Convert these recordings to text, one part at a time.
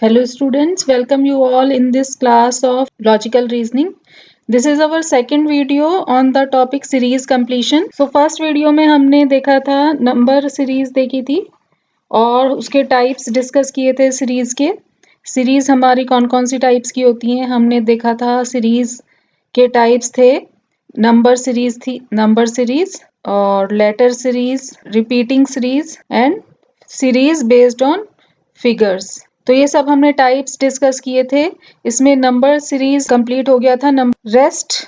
Hello students, welcome you all in this class of logical reasoning. This is our second video on the topic series completion. So first video में हमने देखा था number series देखी थी और उसके types discuss किए थे सीरीज के। सीरीज हमारी कौन कौन सी टाइप्स की होती हैं हमने देखा था। सीरीज के टाइप्स थे नंबर सीरीज थी, नंबर सीरीज और letter series, repeating series and series based on figures. तो ये सब हमने टाइप्स डिस्कस किए थे। इसमें नंबर सीरीज कंप्लीट हो गया था। रेस्ट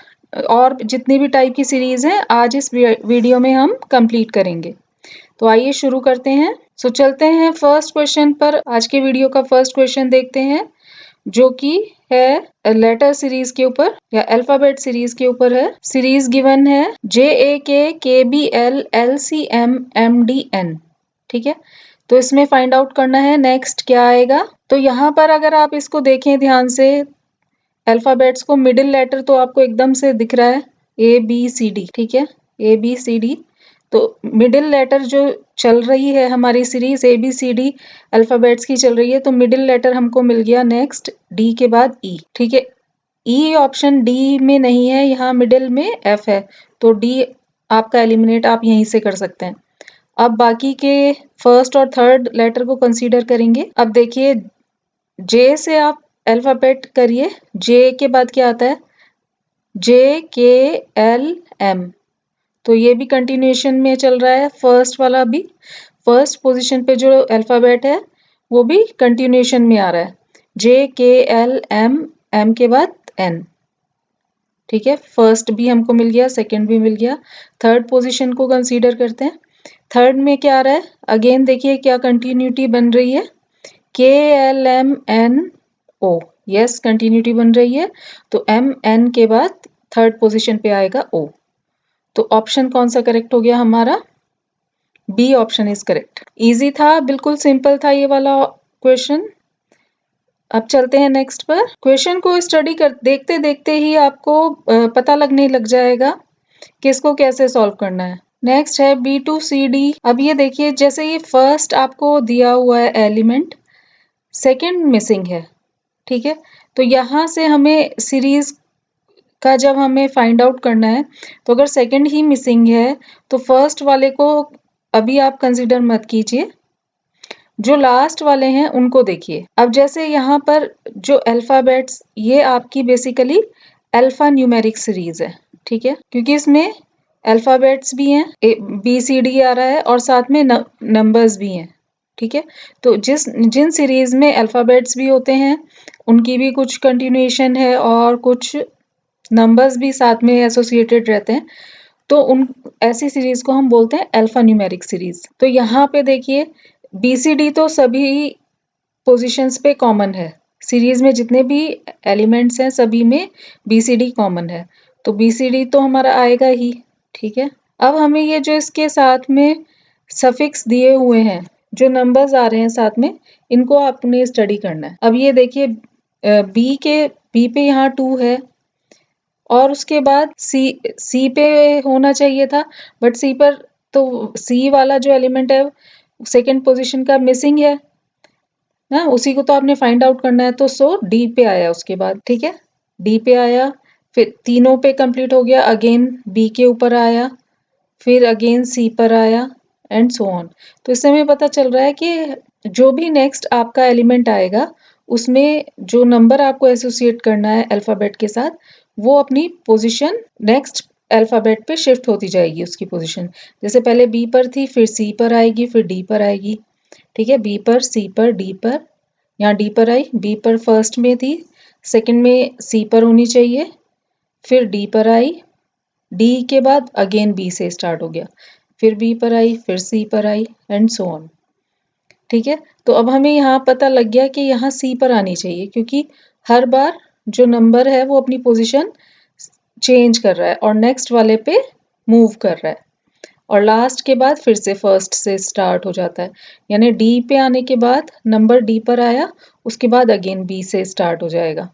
और जितनी भी टाइप की सीरीज हैं आज इस वीडियो में हम कंप्लीट करेंगे। तो आइए शुरू करते हैं। चलते हैं फर्स्ट क्वेश्चन पर। आज के वीडियो का फर्स्ट क्वेश्चन देखते हैं जो कि है लेटर सीरीज के ऊपर या अल्फाबेट सीरीज के ऊपर है। सीरीज गिवन है JAK KBL LCM MDN। ठीक है, तो इसमें फाइंड आउट करना है नेक्स्ट क्या आएगा। तो यहाँ पर अगर आप इसको देखें ध्यान से अल्फाबेट्स को, मिडिल लेटर तो आपको एकदम से दिख रहा है ABCD। ठीक है, ABCD। तो मिडिल लेटर जो चल रही है हमारी सीरीज ABCD अल्फाबेट्स की चल रही है, तो मिडिल लेटर हमको मिल गया नेक्स्ट D के बाद E। ठीक है, E ऑप्शन D में नहीं है, यहाँ मिडिल में F है, तो D आपका एलिमिनेट आप यहीं से कर सकते हैं। अब बाकी के फर्स्ट और थर्ड लेटर को कंसीडर करेंगे। अब देखिए J से आप अल्फाबेट करिए, J के बाद क्या आता है JKLM। तो ये भी कंटिन्यूएशन में चल रहा है, फर्स्ट वाला भी फर्स्ट पोजीशन पे जो अल्फाबेट है वो भी कंटिन्यूएशन में आ रहा है JKLM, M के बाद N। ठीक है, फर्स्ट भी हमको मिल गया, सेकंड भी मिल गया। थर्ड पोजीशन को कंसीडर करते हैं। थर्ड में क्या आ रहा है, अगेन देखिए क्या कंटिन्यूटी बन रही है KLMNO। यस, कंटिन्यूटी बन रही है, तो MN के बाद थर्ड पोजीशन पे आएगा O। तो ऑप्शन कौन सा करेक्ट हो गया हमारा, B option is correct. Easy था, बिल्कुल सिंपल था ये वाला क्वेश्चन। अब चलते हैं नेक्स्ट पर। क्वेश्चन को स्टडी कर देखते देखते ही आपको पता लगने लग जाएगा कि इसको कैसे सॉल्व करना है। नेक्स्ट है B2CD। अब ये देखिए जैसे ये फर्स्ट आपको दिया हुआ है एलिमेंट, सेकंड मिसिंग है। ठीक है, तो यहाँ से हमें सीरीज का जब हमें फाइंड आउट करना है, तो अगर सेकंड ही मिसिंग है तो फर्स्ट वाले को अभी आप कंसीडर मत कीजिए, जो लास्ट वाले हैं उनको देखिए। अब जैसे यहाँ पर जो अल्फाबेट्स, ये आपकी बेसिकली अल्फा न्यूमेरिक सीरीज है। ठीक है, क्योंकि इसमें अल्फाबेट्स भी हैं, BCD आ रहा है और साथ में नंबर्स भी हैं। ठीक है, तो जिन सीरीज में अल्फाबेट्स भी होते हैं उनकी भी कुछ कंटिन्यूएशन है और कुछ नंबर्स भी साथ में एसोसिएटेड रहते हैं, तो उन ऐसी सीरीज को हम बोलते हैं अल्फा न्यूमेरिक सीरीज। तो यहाँ पे देखिए BCD तो सभी पोजीशंस पे कॉमन है, सीरीज में जितने भी एलिमेंट्स हैं सभी में BCD कॉमन है, तो BCD तो हमारा आएगा ही। ठीक है, अब हमें ये जो इसके साथ में सफिक्स दिए हुए हैं, जो नंबर्स आ रहे हैं साथ में, इनको आपने स्टडी करना है। अब ये देखिए बी पे यहाँ 2 है और उसके बाद सी पे होना चाहिए था, बट सी पर तो सी वाला जो एलिमेंट है सेकंड पोजीशन का मिसिंग है ना, उसी को तो आपने फाइंड आउट करना है, तो डी पे आया उसके बाद। ठीक है, डी पे आया, फिर तीनों पे कंप्लीट हो गया, अगेन बी के ऊपर आया, फिर अगेन सी पर आया एंड सो ऑन। तो इससे हमें पता चल रहा है कि जो भी नेक्स्ट आपका एलिमेंट आएगा उसमें जो नंबर आपको एसोसिएट करना है अल्फाबेट के साथ, वो अपनी पोजीशन नेक्स्ट अल्फाबेट पे शिफ्ट होती जाएगी उसकी पोजीशन। जैसे पहले बी पर थी, फिर सी पर आएगी, फिर डी पर आएगी। ठीक है, बी पर, सी पर, डी पर, यहाँ डी पर आई, बी पर फर्स्ट में थी, सेकंड में सी पर होनी चाहिए, फिर डी पर आई, डी के बाद अगेन बी से स्टार्ट हो गया, फिर बी पर आई, फिर सी पर आई एंड सो ऑन। ठीक है, तो अब हमें यहाँ पता लग गया कि यहाँ सी पर आनी चाहिए, क्योंकि हर बार जो नंबर है वो अपनी पोजीशन चेंज कर रहा है और नेक्स्ट वाले पे मूव कर रहा है, और लास्ट के बाद फिर से फर्स्ट से स्टार्ट हो जाता है। यानी डी पे आने के बाद नंबर डी पर आया, उसके बाद अगेन बी से स्टार्ट हो जाएगा।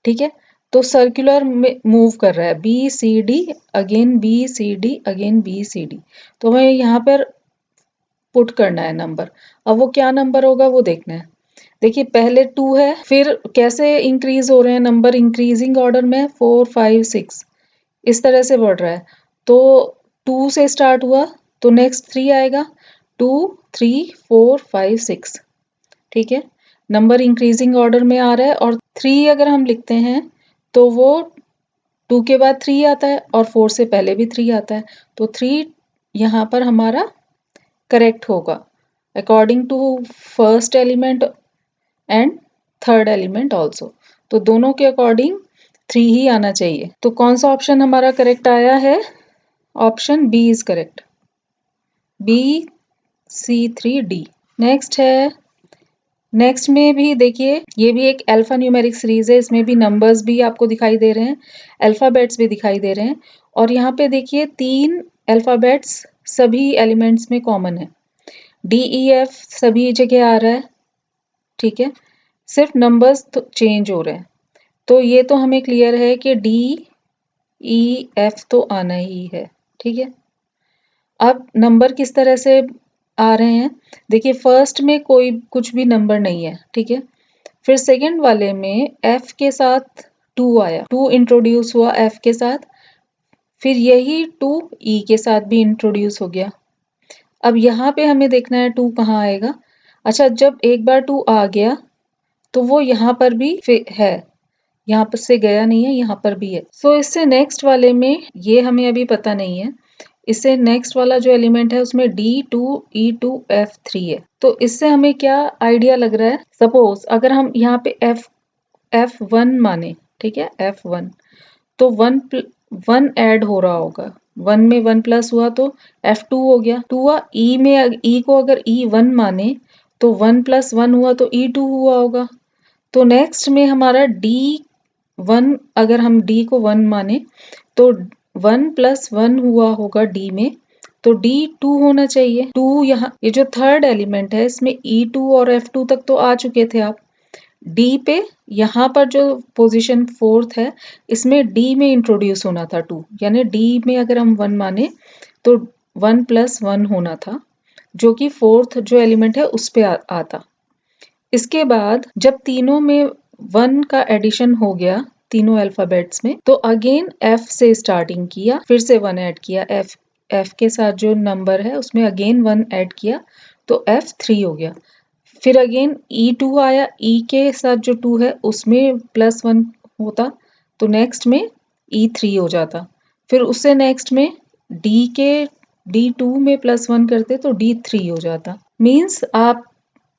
ठीक है, तो सर्कुलर में मूव कर रहा है, BCD again BCD again BCD। तो हमें यहाँ पर पुट करना है नंबर। अब वो क्या नंबर होगा वो देखना है। देखिए पहले 2 है, फिर कैसे इंक्रीज हो रहे हैं नंबर, इंक्रीजिंग ऑर्डर में 4 5 6 इस तरह से बढ़ रहा है। तो 2 से स्टार्ट हुआ तो नेक्स्ट 3 आएगा, 2 3 4 5 6, ठीक है। नंबर इंक्रीजिंग ऑर्डर में आ रहा है और 3 अगर हम लिखते हैं तो वो 2 के बाद 3 आता है और 4 से पहले भी 3 आता है, तो 3 यहाँ पर हमारा करेक्ट होगा according to first element and third element also. तो दोनों के अकॉर्डिंग 3 ही आना चाहिए। तो कौन सा ऑप्शन हमारा करेक्ट आया है? Option B is correct, B C3D। Next है, नेक्स्ट में भी देखिए ये भी एक अल्फा न्यूमेरिक सीरीज है, इसमें भी नंबर्स भी आपको दिखाई दे रहे हैं, अल्फाबेट्स भी दिखाई दे रहे हैं और यहाँ पे देखिए 3 अल्फाबेट्स सभी एलिमेंट्स में कॉमन है, DEF सभी जगह आ रहा है, ठीक है, सिर्फ नंबर्स तो चेंज हो रहे हैं। तो ये तो हमें क्लियर है कि DEF तो आना ही है, ठीक है। अब नंबर किस तरह से आ रहे हैं, देखिए फर्स्ट में कोई कुछ भी नंबर नहीं है, ठीक है। फिर सेकंड वाले में F के साथ 2 आया, 2 इंट्रोड्यूस हुआ F के साथ, फिर यही 2 E के साथ भी इंट्रोड्यूस हो गया। अब यहाँ पे हमें देखना है 2 कहाँ आएगा। अच्छा, जब एक बार 2 आ गया तो वो यहाँ पर भी है, यहाँ पर से गया नहीं है, यहाँ पर भी है। सो इससे नेक्स्ट वाले में ये हमें अभी पता नहीं है, इससे नेक्स्ट वाला जो एलिमेंट है उसमें D2E2F3 है। तो इससे हमें क्या आइडिया लग रहा है, सपोज अगर हम यहाँ पे F1 माने, ठीक है, F1 तो 1 ऐड हो रहा होगा, 1 में 1 प्लस हुआ तो F2 हो गया, 2 हुआ, E में E को अगर E1 माने तो 1 प्लस 1 हुआ तो E2 हुआ होगा। तो नेक्स्ट में हमारा D1, अगर हम D को 1 माने तो 1 प्लस 1 हुआ होगा D में, तो D2 होना चाहिए। 2 यहाँ, ये जो थर्ड एलिमेंट है इसमें E2 और F2 तक तो आ चुके थे आप, D पे यहाँ पर जो पोजीशन फोर्थ है इसमें D में इंट्रोड्यूस होना था 2, यानी D में अगर हम 1 माने तो 1 प्लस 1 होना था, जो कि फोर्थ जो एलिमेंट है उस पे आता। इसके बाद जब तीनों में 1 का एडिशन हो गया तीनों अल्फाबेट्स में, तो अगेन F से स्टार्टिंग किया, फिर से 1 ऐड किया, F के साथ जो नंबर है उसमें अगेन 1 ऐड किया तो F3 हो गया। फिर अगेन E2 आया, E के साथ जो 2 है उसमें प्लस 1 होता तो नेक्स्ट में E3 हो जाता। फिर उससे नेक्स्ट में D2 में प्लस 1 करते तो D3 हो जाता। मीन्स आप,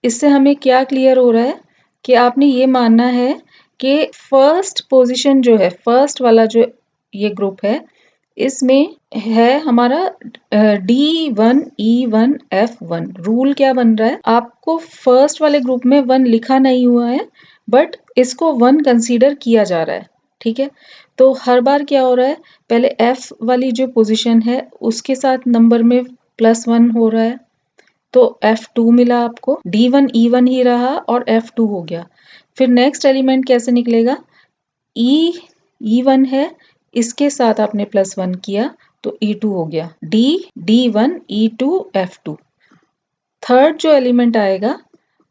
इससे हमें क्या क्लियर हो रहा है कि आपने ये मानना है कि फर्स्ट पोजीशन जो है, फर्स्ट वाला जो ये ग्रुप है इसमें है हमारा D1E1F1। रूल क्या बन रहा है, आपको फर्स्ट वाले ग्रुप में 1 लिखा नहीं हुआ है बट इसको 1 कंसीडर किया जा रहा है, ठीक है। तो हर बार क्या हो रहा है, पहले F वाली जो पोजीशन है उसके साथ नंबर में प्लस 1 हो रहा है तो F2 मिला आपको, D1 E1 ही रहा और F2 हो गया। फिर नेक्स्ट एलिमेंट कैसे निकलेगा, E1 है, इसके साथ आपने प्लस 1 किया तो E2 हो गया, D1 E2 F2। थर्ड जो एलिमेंट आएगा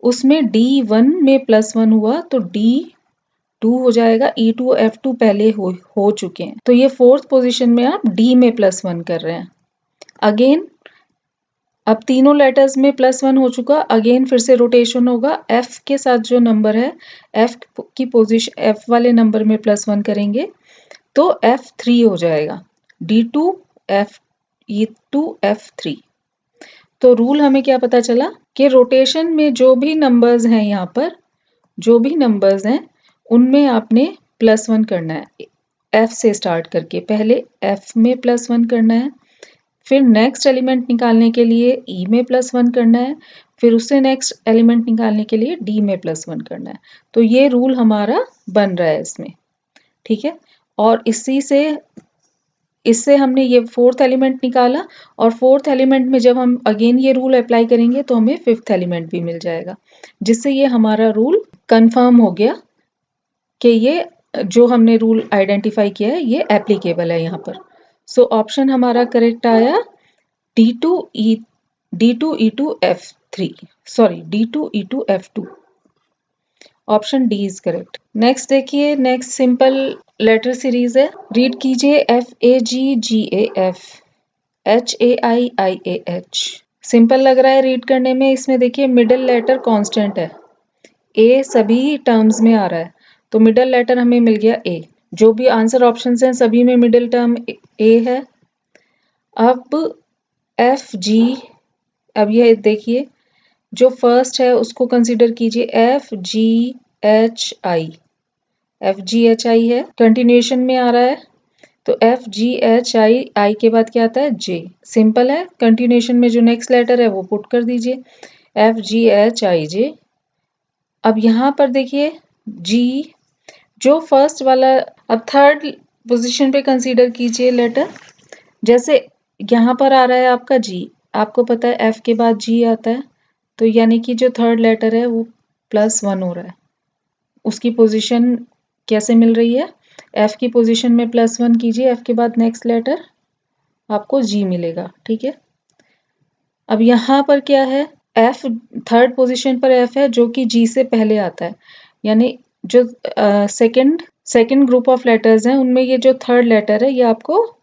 उसमें D1 में प्लस 1 हुआ तो D2 हो जाएगा, E2 F2 पहले हो चुके हैं, तो ये फोर्थ पोजीशन में आप D में प्लस 1 कर रहे हैं। अगेन अब तीनों लेटर्स में प्लस 1 हो चुका, अगेन फिर से रोटेशन होगा, F के साथ जो नंबर है F की पोजीशन, F वाले नंबर में प्लस 1 करेंगे तो F3 हो जाएगा, D2 F E2 F3। तो रूल हमें क्या पता चला कि रोटेशन में जो भी नंबर्स हैं, यहाँ पर जो भी नंबर्स हैं उनमें आपने प्लस 1 करना है, F से स्टार्ट करके पहले F में प्लस 1 करना है, फिर नेक्स्ट एलिमेंट निकालने के लिए E में प्लस 1 करना है, फिर उससे नेक्स्ट एलिमेंट निकालने के लिए D में प्लस 1 करना है। तो ये रूल हमारा बन रहा है इसमें, ठीक है। और इससे हमने ये फोर्थ एलिमेंट निकाला और फोर्थ एलिमेंट में जब हम अगेन ये रूल अप्लाई करेंगे तो हमें फिफ्थ एलिमेंट भी मिल जाएगा, जिससे ये हमारा रूल कंफर्म हो गया कि ये जो हमने रूल आइडेंटिफाई किया है ये एप्लीकेबल है यहाँ पर। सो ऑप्शन हमारा करेक्ट आया D2E2F3, sorry D2E2F2। Option D is correct. Next देखिए, नेक्स्ट सिंपल लेटर सीरीज है। रीड कीजिए FAGGAF HAIIAH। सिंपल लग रहा है रीड करने में। इसमें देखिए मिडिल लेटर कांस्टेंट है, ए सभी टर्म्स में आ रहा है, तो मिडिल लेटर हमें मिल गया ए। जो भी आंसर ऑप्शंस हैं सभी में मिडिल टर्म ए है। अब FG, अब ये देखिए जो फर्स्ट है उसको कंसीडर कीजिए FGHI। FGHI है, कंटिन्यूएशन में आ रहा है, तो FGHI के बाद क्या आता है J। सिंपल है, कंटिन्यूएशन में जो नेक्स्ट लेटर है वो पुट कर दीजिए FGHIJ। अब यहाँ पर देखिए G जो फर्स्ट वाला, अब थर्ड पोजीशन पे कंसीडर कीजिए लेटर। जैसे यहाँ पर आ रहा है आपका G, आपको पता है F के बाद G आता है, तो यानी कि जो थर्ड लेटर है वो +1 हो रहा है। उसकी पोजीशन कैसे मिल रही है, F की पोजीशन में +1 कीजिए, F के बाद नेक्स्ट लेटर आपको G मिलेगा। ठीक है, अब यहाँ पर क्या है, F थर्ड पोजीशन पर F है जो कि G से पहले आता है, यानी जो सेकंड ग्रुप ऑफ लेटर्स हैं उनमें ये जो थर्ड लेटर है ये आपको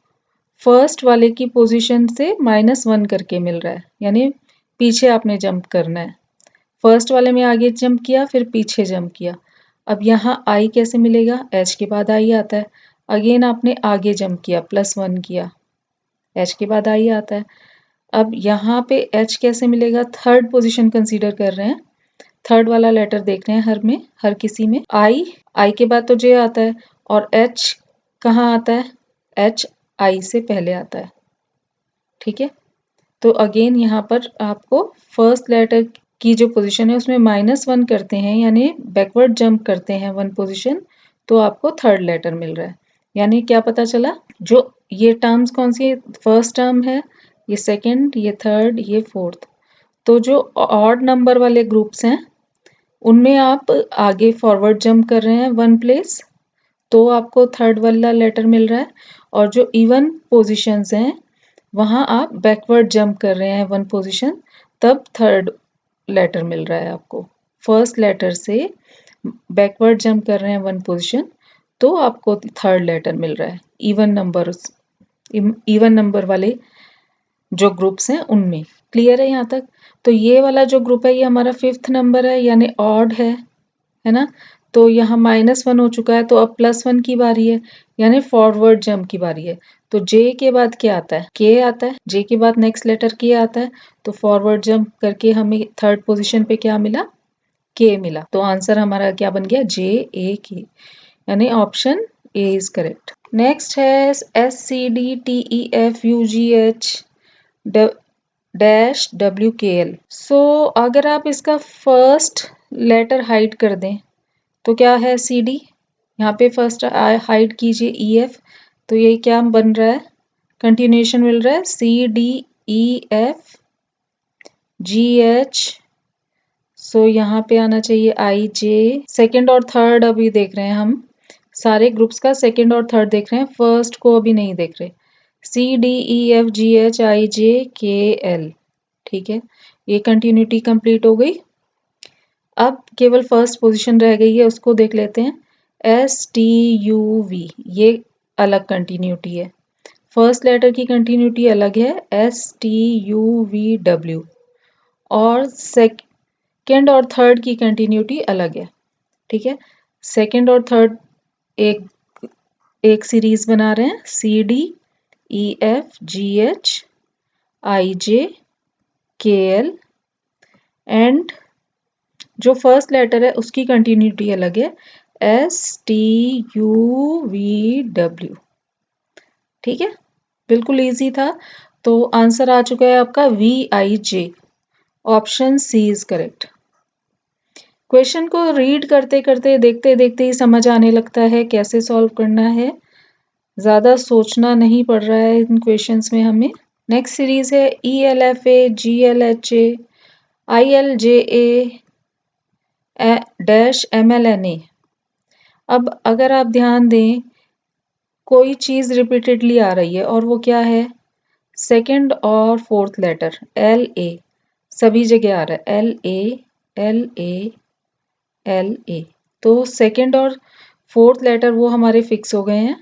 फर्स्ट वाले की पोजीशन से -1 करके मिल रहा है, यानी पीछे आपने जंप करना है। फर्स्ट वाले में आगे जंप किया, फिर पीछे जंप किया। अब यहाँ आई कैसे मिलेगा, H के बाद आई आता है। अगेन आपने आगे जंप किया, +1 किया, H के बाद आई आता है। अब यहाँ पे H कैसे मिलेगा, थर्ड पोजीशन कंसीडर कर रहे हैं, थर्ड वाला लेटर देख रहे हैं हर किसी में। आई के बाद तो J आता है, और H कहाँ आता है, H I से पहले आता है। ठीक है, तो अगेन यहाँ पर आपको फर्स्ट लेटर की जो पोजीशन है उसमें -1 करते हैं, यानी बैकवर्ड जंप करते हैं 1 पोजीशन, तो आपको थर्ड लेटर मिल रहा है। यानी क्या पता चला, जो ये टर्म्स कौन सी है, फर्स्ट टर्म है, ये सेकंड, ये थर्ड, ये फोर्थ। तो जो ऑड नंबर वाले ग्रुप्स हैं उनमें आप आगे फॉरवर्ड जंप कर रहे हैं 1 प्लेस, तो आपको थर्ड वाला लेटर मिल रहा है। और जो इवन पोजीशंस हैं वहाँ आप बैकवर्ड जंप कर रहे हैं 1 पोजीशन, तब थर्ड लेटर मिल रहा है आपको। फर्स्ट लेटर से बैकवर्ड जंप कर रहे हैं 1 पोजीशन, तो आपको थर्ड लेटर मिल रहा है इवन नंबर वाले जो ग्रुप्स हैं उनमें। क्लियर है यहाँ तक? तो ये वाला जो ग्रुप है ये हमारा 5th नंबर है, यानी ऑड है ना। तो यहाँ -1 हो चुका है, तो अब +1 की बारी है, यानी फॉरवर्ड जंप की बारी है। तो J के बाद क्या आता है, K आता है। J के बाद नेक्स्ट लेटर K आता है, तो फॉरवर्ड जंप करके हमें थर्ड पोजीशन पे क्या मिला, K मिला। तो आंसर हमारा क्या बन गया, JAK, यानी option A is correct. Next है SCDTEFUGH WKL। सो अगर आप इसका फर्स्ट लेटर हाइड कर दें तो क्या है, CD, यहाँ पे फर्स्ट हाइड कीजिए EF, तो ये क्या बन रहा है, कंटिन्यूएशन मिल रहा है CDEFGH। सो यहाँ पे आना चाहिए IJ। सेकंड और थर्ड अभी देख रहे हैं हम, सारे ग्रुप्स का सेकंड और थर्ड देख रहे हैं, फर्स्ट को अभी नहीं देख रहे। CDEFGHIJKL। ठीक है, ये कंटिन्यूटी कंप्लीट हो गई। अब केवल फर्स्ट पोजीशन रह गई है, उसको देख लेते हैं। STUV, ये अलग कंटिन्यूटी है, फर्स्ट लेटर की कंटिन्यूटी अलग है STUVW, और सेकंड और थर्ड की कंटिन्यूटी अलग है। ठीक है, सेकंड और थर्ड एक सीरीज बना रहे हैं, CDEFGHIJKL, एंड जो फर्स्ट लेटर है उसकी कंटिन्यूटी अलग है STUVW। ठीक है, बिल्कुल इजी था। तो आंसर आ चुका है आपका VIJ, option C is correct. Question को रीड करते करते देखते देखते ही समझ आने लगता है कैसे सॉल्व करना है, ज़्यादा सोचना नहीं पड़ रहा है इन क्वेश्चंस में हमें। नेक्स्ट सीरीज है ELFA GLHA ILJA -MLNA। अब अगर आप ध्यान दें, कोई चीज़ रिपीटेडली आ रही है और वो क्या है, सेकंड और फोर्थ लेटर LA सभी जगह आ रहा है, LA LA LA। तो सेकंड और फोर्थ लेटर वो हमारे फिक्स हो गए हैं,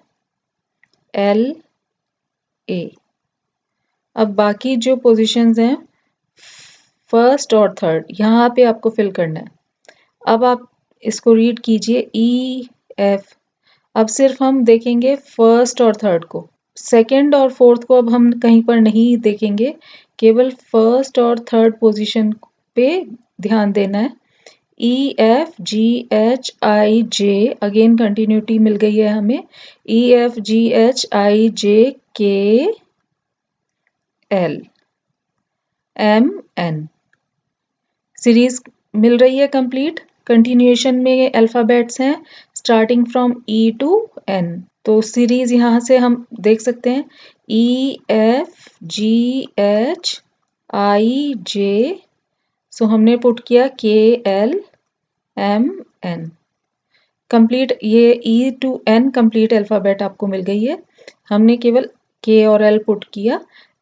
एल ए। अब बाकी जो पोजीशंस हैं फर्स्ट और थर्ड, यहाँ पे आपको फिल करना है। अब आप इसको रीड कीजिए, ई एफ। अब सिर्फ हम देखेंगे फर्स्ट और थर्ड को, सेकंड और फोर्थ को अब हम कहीं पर नहीं देखेंगे, केवल फर्स्ट और थर्ड पोजीशन पे ध्यान देना है। E F G H I J, again continuity मिल गई है हमें, ई F G H I J K L M N, series मिल रही है कंप्लीट। कंटिन्यूएशन में अल्फाबेट्स हैं starting from E to N. तो सीरीज यहाँ से हम देख सकते हैं, ई एफ जी एच आई जे, सो हमने पुट किया के एल एम एन। कंप्लीट ये E to N complete alphabet आपको मिल गई है। हमने केवल के और एल पुट किया,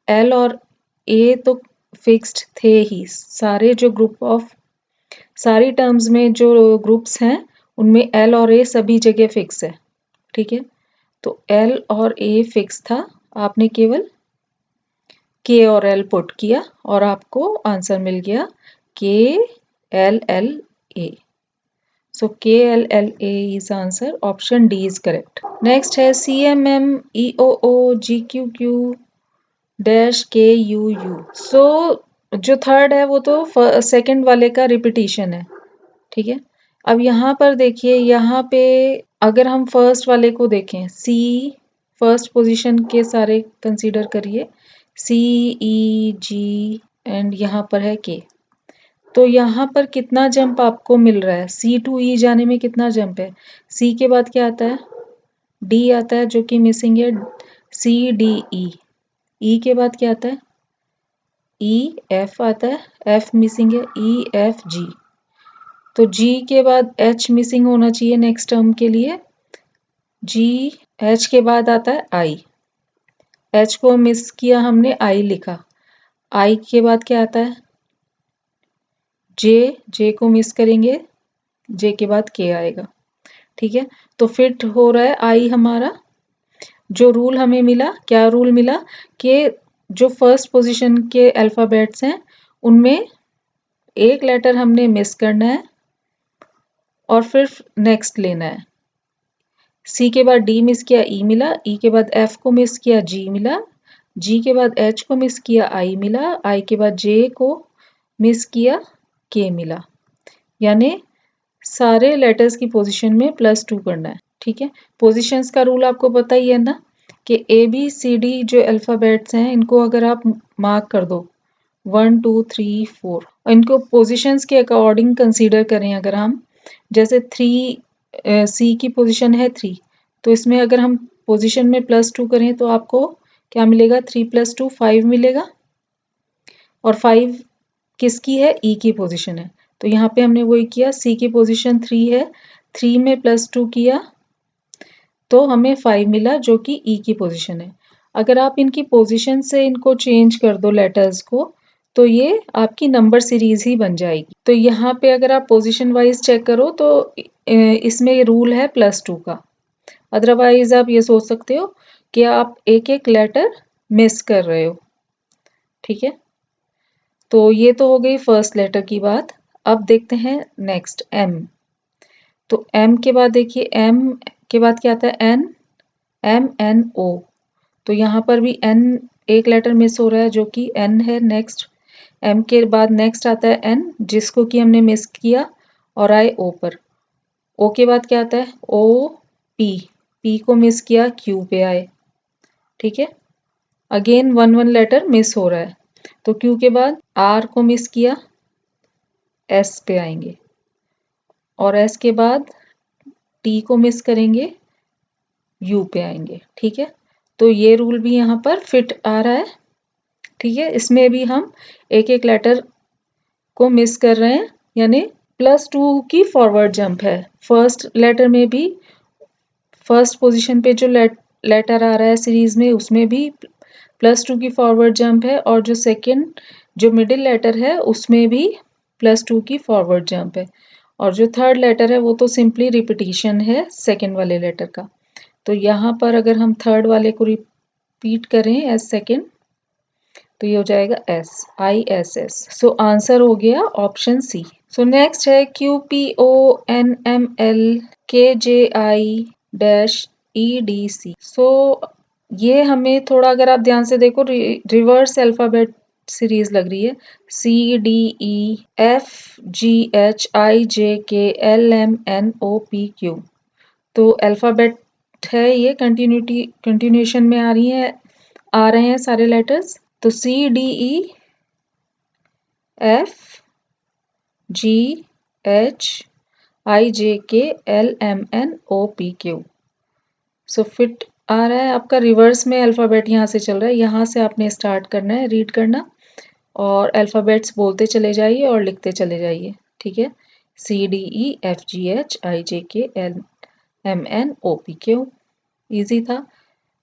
एल और ए तो फिक्स्ड थे ही। सारे जो ग्रुप ऑफ सारी टर्म्स में जो ग्रुप्स हैं उनमें एल और ए सभी जगह फिक्स है, ठीक है। तो एल और ए फिक्स था, आपने केवल के और एल पुट किया और आपको आंसर मिल गया के L L A. So KLLA is answer. Option D is correct. Next है CMM EOO GQQ dash KUU. So जो थर्ड है वो तो सेकंड वाले का रिपीटिशन है, ठीक है। अब यहाँ पर देखिए, यहाँ पे अगर हम फर्स्ट वाले को देखें, C फर्स्ट पोजीशन के सारे कंसीडर करिए, C E G एंड यहाँ पर है K। तो यहाँ पर कितना जंप आपको मिल रहा है, सी टू ई जाने में कितना जंप है। सी के बाद क्या आता है, डी आता है जो कि मिसिंग है, सी डी ई। ई के बाद क्या आता है, ई एफ आता है, एफ मिसिंग है, ई एफ जी। तो जी के बाद एच मिसिंग होना चाहिए नेक्स्ट टर्म के लिए, जी। एच के बाद आता है आई, एच को मिस किया हमने, आई लिखा। आई के बाद क्या आता है, जे, जे को मिस करेंगे, जे के बाद के आएगा, ठीक है। तो फिट हो रहा है आई हमारा। जो रूल हमें मिला, क्या रूल मिला कि जो फर्स्ट पोजीशन के अल्फाबेट्स हैं उनमें एक लेटर हमने मिस करना है और फिर नेक्स्ट लेना है। सी के बाद डी मिस किया, ई मिला, ई के बाद एफ को मिस किया, जी मिला, जी के बाद एच को मिस किया, आई मिला, आई के बाद जे को मिस किया, के मिला। यानी सारे लेटर्स की पोजीशन में +2 करना है, ठीक है। पोजीशंस का रूल आपको पता ही है ना, कि ए बी सी डी जो अल्फाबेट्स हैं इनको अगर आप मार्क कर दो 1 2 3 4, इनको पोजीशंस के अकॉर्डिंग कंसीडर करें। अगर हम जैसे 3 सी की पोजीशन है 3, तो इसमें अगर हम पोजीशन में +2 करें तो आपको क्या मिलेगा, 3 + 2 5 मिलेगा। और 5 किसकी है, ई की पोजीशन है। तो यहाँ पे हमने वही किया, सी की पोजीशन 3 है, 3 में +2 किया तो हमें 5 मिला जो कि ई की पोजीशन है। अगर आप इनकी पोजीशन से इनको चेंज कर दो लेटर्स को, तो ये आपकी नंबर सीरीज ही बन जाएगी। तो यहाँ पे अगर आप पोजीशन वाइज चेक करो तो इसमें रूल है +2 का। अदरवाइज आप ये सोच सकते हो कि आप एक एक लेटर मिस कर रहे हो, ठीक है। तो ये तो हो गई फर्स्ट लेटर की बात। अब देखते हैं नेक्स्ट एम। तो एम के बाद देखिए, एम के बाद क्या आता है, एन, एम एन ओ। तो यहाँ पर भी एन एक लेटर मिस हो रहा है जो कि एन है नेक्स्ट। एम के बाद नेक्स्ट आता है एन जिसको कि हमने मिस किया और आए ओ पर। ओ के बाद क्या आता है, ओ पी, पी को मिस किया, क्यू पे आए, ठीक है। अगेन 1 लेटर मिस हो रहा है, तो क्यू के बाद आर को मिस किया, एस पे आएंगे, और एस के बाद टी को मिस करेंगे, यू पे आएंगे, ठीक है। तो ये रूल भी यहाँ पर फिट आ रहा है, ठीक है। इसमें भी हम एक एक लेटर को मिस कर रहे हैं, यानी +2 की फॉरवर्ड जंप है। फर्स्ट लेटर में भी, फर्स्ट पोजीशन पे जो लेटर आ रहा है सीरीज में उसमें भी +2 की फॉरवर्ड जंप है, और जो मिडिल लेटर है उसमें भी +2 की फॉरवर्ड जंप है। और जो थर्ड लेटर है वो तो सिंपली रिपीटिशन है सेकंड वाले लेटर का। तो यहाँ पर अगर हम थर्ड वाले को रिपीट करें एज सेकंड तो ये हो जाएगा SISS। सो आंसर हो गया ऑप्शन सी। सो नेक्स्ट है QPONMLKJI-EDC। सो ये हमें थोड़ा अगर आप ध्यान से देखो रिवर्स अल्फाबेट सीरीज लग रही है। CDEFGHIJKLMNOPQ। तो अल्फाबेट है ये कंटिन्यूएशन में आ रहे हैं सारे लेटर्स। तो CDEFGHIJKLMNOPQ। सो फिट आ रहा है आपका रिवर्स में अल्फाबेट यहाँ से चल रहा है। यहाँ से आपने स्टार्ट करना है रीड करना और अल्फाबेट्स बोलते चले जाइए और लिखते चले जाइए। ठीक है, CDEFGHIJKLMNOPQ। इजी था।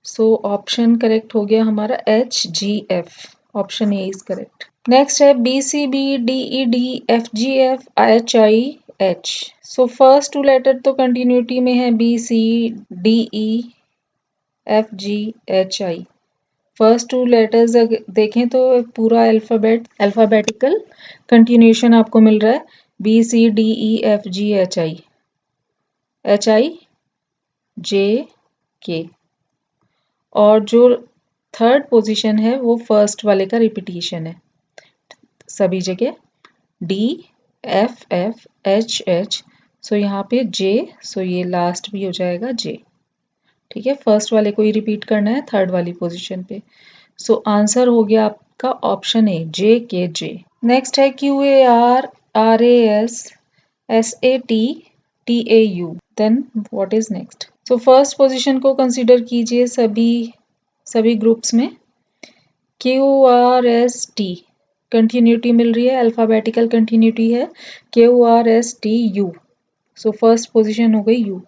सो ऑप्शन करेक्ट हो गया हमारा HGF। Option A is correct. Next है BCBDEDFGFHIH। So first two letter तो कंटिन्यूटी में है BCDEFGHI। फर्स्ट टू लेटर्स देखें तो पूरा अल्फाबेटिकल कंटिन्यूएशन आपको मिल रहा है BCDEFGHI HIJK। और जो थर्ड पोजीशन है वो फर्स्ट वाले का रिपीटिशन है सभी जगह DFFHH। सो यहाँ पे J, सो ये लास्ट भी हो जाएगा J। ठीक है, फर्स्ट वाले को ही रिपीट करना है थर्ड वाली पोजीशन पे। सो आंसर हो गया आपका ऑप्शन ए JKJ। नेक्स्ट है QARRASSATTAU। Then what is next? So first position को कंसीडर कीजिए सभी ग्रुप्स में। QRST कंटिन्यूटी मिल रही है, अल्फाबेटिकल कंटिन्यूटी है QRSTU। सो फर्स्ट पोजीशन हो गई U।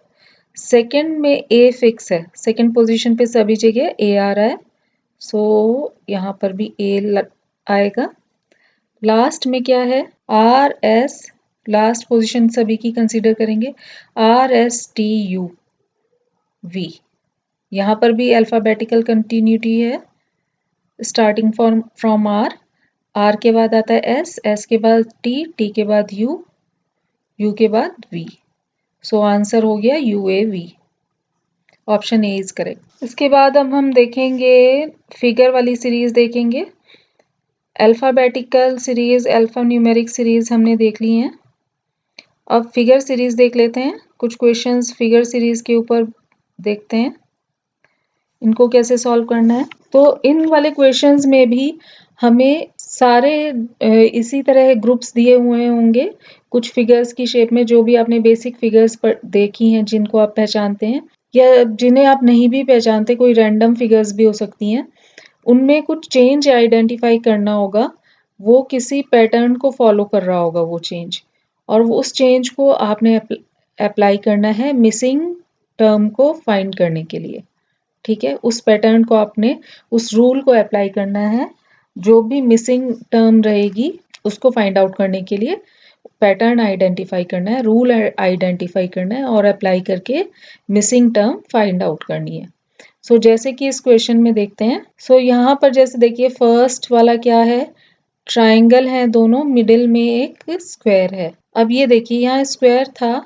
सेकंड में A फिक्स है, सेकंड पोजीशन पे सभी जगह A आ रहा है। सो यहाँ पर भी A आएगा। लास्ट में क्या है? RS, लास्ट पोजीशन सभी की कंसीडर करेंगे RSTU V। यहाँ पर भी अल्फाबेटिकल कंटिन्यूटी है स्टार्टिंग फ्रॉम R के बाद आता है S के बाद T के बाद U के बाद V। सो आंसर हो गया UAV। Option A is correct. इसके बाद अब हम देखेंगे फिगर वाली सीरीज देखेंगे। Alphabetical series, alpha numeric series हमने देख ली हैं। अब फिगर सीरीज देख लेते हैं। कुछ क्वेश्चंस फिगर सीरीज के ऊपर देखते हैं इनको कैसे सॉल्व करना है। तो इन वाले क्वेश्चंस में भी हमें सारे इसी तरह ग्रुप्स दिए हुए होंगे कुछ फिगर्स की शेप में, जो भी आपने बेसिक फिगर्स पर देखी हैं जिनको आप पहचानते हैं या जिन्हें आप नहीं भी पहचानते, कोई रैंडम फिगर्स भी हो सकती हैं। उनमें कुछ चेंज आइडेंटिफाई करना होगा, वो किसी पैटर्न को फॉलो कर रहा होगा वो चेंज, और उस चेंज को आपने अप्लाई करना है मिसिंग टर्म को फाइंड करने के लिए। ठीक है, उस पैटर्न को आपने, उस रूल को अप्लाई करना है। जो भी मिसिंग टर्म रहेगी उसको फाइंड आउट करने के लिए पैटर्न आइडेंटिफाई करना है, रूल आइडेंटिफाई करना है और अप्लाई करके मिसिंग टर्म फाइंड आउट करनी है। सो जैसे कि इस क्वेश्चन में देखते हैं। सो यहाँ पर जैसे देखिए फर्स्ट वाला क्या है, ट्राइंगल है दोनों, मिडिल में एक स्क्वायर है। अब ये देखिए यहाँ स्क्वायर था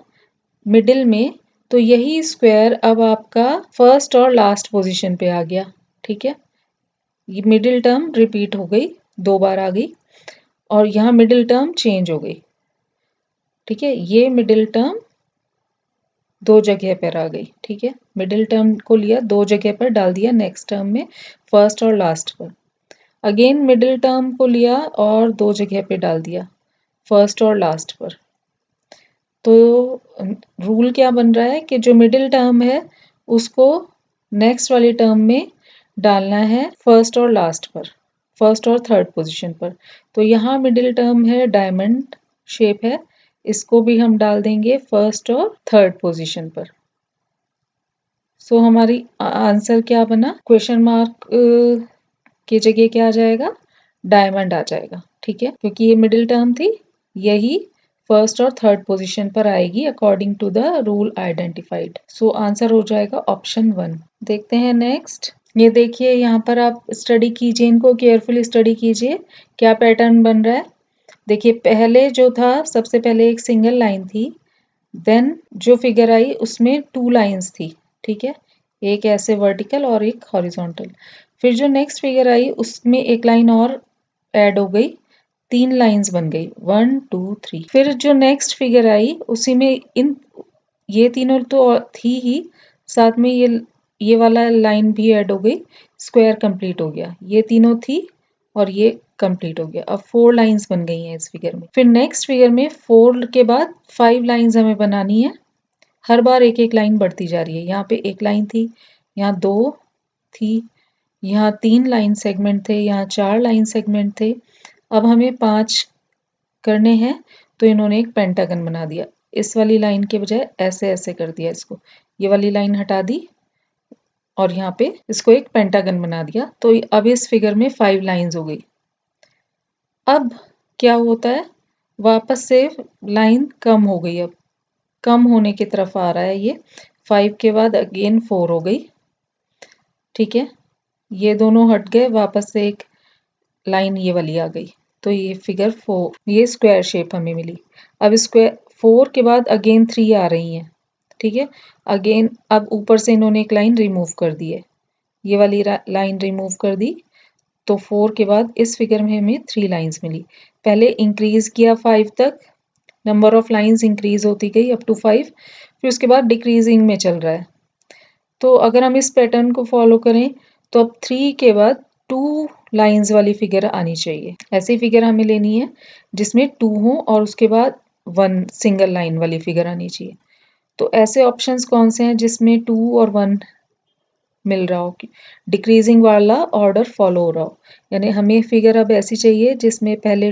मिडिल में, तो यही स्क्वायर अब आपका फर्स्ट और लास्ट पोजीशन पे आ गया। ठीक है, ये मिडिल टर्म रिपीट हो गई, 2 बार आ गई और यहाँ मिडिल टर्म चेंज हो गई। ठीक है, ये मिडिल टर्म 2 जगह पर आ गई। ठीक है, मिडिल टर्म को लिया 2 जगह पर डाल दिया नेक्स्ट टर्म में, फर्स्ट और लास्ट पर। अगेन मिडिल टर्म को लिया और 2 जगह पे डाल दिया, फर्स्ट और लास्ट पर। तो रूल क्या बन रहा है कि जो मिडिल टर्म है उसको नेक्स्ट वाली टर्म में डालना है फर्स्ट और लास्ट पर, फर्स्ट और थर्ड पोजीशन पर। तो यहाँ मिडिल टर्म है डायमंड शेप है, इसको भी हम डाल देंगे फर्स्ट और थर्ड पोजीशन पर। सो हमारी आंसर क्या बना, क्वेश्चन मार्क की जगह क्या आ जाएगा, डायमंड आ जाएगा। ठीक है, क्योंकि ये मिडिल टर्म थी, यही फर्स्ट और थर्ड पोजीशन पर आएगी according to the rule identified. So answer हो जाएगा ऑप्शन 1। देखते हैं नेक्स्ट। ये देखिए यहाँ पर आप स्टडी कीजिए, इनको केयरफुली स्टडी कीजिए क्या पैटर्न बन रहा है। देखिए पहले जो था, सबसे पहले एक सिंगल लाइन थी, देन जो फिगर आई उसमें 2 लाइंस थी, ठीक है, एक ऐसे वर्टिकल और एक हॉरिजॉन्टल। फिर जो नेक्स्ट फिगर आई उसमें एक लाइन और ऐड हो गई, 3 लाइंस बन गई, 1 2 3। फिर जो नेक्स्ट फिगर आई उसी में ये तीनों तो थी ही, साथ में ये वाला लाइन भी ऐड हो गई, स्क्वायर कंप्लीट हो गया। ये तीनों थी और ये कंप्लीट हो गया। अब 4 लाइंस बन गई हैं इस फिगर में। फिर नेक्स्ट फिगर में 4 के बाद 5 लाइंस हमें बनानी है। हर बार एक एक लाइन बढ़ती जा रही है। यहाँ पे एक लाइन थी, यहाँ 2 थी, यहाँ 3 लाइन सेगमेंट थे, यहाँ 4 लाइन सेगमेंट थे। अब हमें 5 करने हैं, तो इन्होंने एक पेंटागन बना दिया। इस वाली लाइन के बजाय ऐसे ऐसे कर दिया इसको, ये वाली लाइन हटा दी और यहाँ पे इसको एक पेंटागन बना दिया। तो अब इस फिगर में 5 लाइंस हो गई। अब क्या होता है, वापस से लाइन कम हो गई, अब कम होने की तरफ आ रहा है ये। 5 के बाद अगेन 4 हो गई, ठीक है, ये दोनों हट गए, वापस से एक लाइन ये वाली आ गई। तो ये फिगर 4, ये स्क्वायर शेप हमें मिली। अब स्क्वायर 4 के बाद अगेन 3 आ रही हैं, ठीक है, अगेन अब ऊपर से इन्होंने एक लाइन रिमूव कर दी है, ये वाली लाइन रिमूव कर दी। तो 4 के बाद इस फिगर में हमें 3 लाइंस मिली। पहले इंक्रीज किया 5 तक, नंबर ऑफ लाइंस इंक्रीज होती गई अप टू 5, फिर उसके बाद डिक्रीजिंग में चल रहा है। तो अगर हम इस पैटर्न को फॉलो करें तो अब 3 के बाद 2 लाइंस वाली फिगर आनी चाहिए। ऐसी फिगर हमें लेनी है जिसमें 2 हो और उसके बाद 1 सिंगल लाइन वाली फिगर आनी चाहिए। तो ऐसे ऑप्शंस कौन से हैं जिसमें 2 और 1 मिल रहा हो, डिक्रीजिंग वाला ऑर्डर फॉलो हो रहा हो, यानी हमें फिगर अब ऐसी चाहिए जिसमें पहले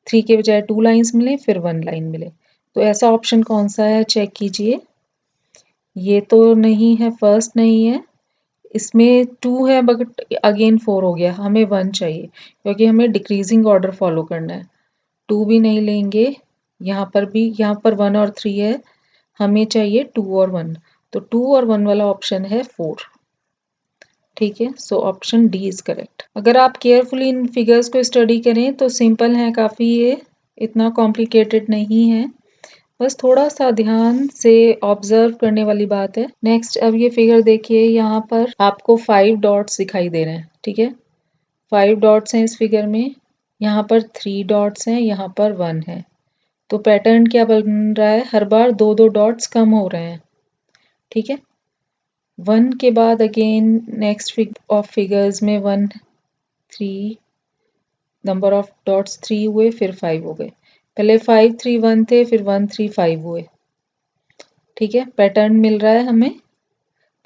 3 के बजाय 2 लाइंस मिले, फिर 1 लाइन मिले। तो ऐसा ऑप्शन कौन सा है, चेक कीजिए। ये तो नहीं है, फर्स्ट नहीं है, इसमें 2 है बट अगेन 4 हो गया, हमें 1 चाहिए क्योंकि हमें डिक्रीजिंग ऑर्डर फॉलो करना है। 2 भी नहीं लेंगे, यहाँ पर भी, यहाँ पर 1 और 3 है, हमें चाहिए 2 और 1, तो 2 और 1 वाला ऑप्शन है 4, ठीक है। So option D is correct. अगर आप केयरफुली इन फिगर्स को स्टडी करें तो सिंपल है काफ़ी, ये इतना कॉम्प्लिकेटेड नहीं है, बस थोड़ा सा ध्यान से ऑब्जर्व करने वाली बात है। नेक्स्ट, अब ये फिगर देखिए, यहाँ पर आपको 5 डॉट्स दिखाई दे रहे हैं, ठीक है, 5 डॉट्स हैं इस फिगर में, यहाँ पर 3 डॉट्स हैं, यहाँ पर 1 है। तो पैटर्न क्या बन रहा है, हर बार 2-2 डॉट्स कम हो रहे हैं, ठीक है। 1 के बाद अगेन नेक्स्ट ऑफ फिगर्स में 1 3, नंबर ऑफ डॉट्स 3 हुए, फिर 5 हो गए। पहले 5 3 1 थे, फिर 1 3 5 हुए, ठीक है, पैटर्न मिल रहा है हमें।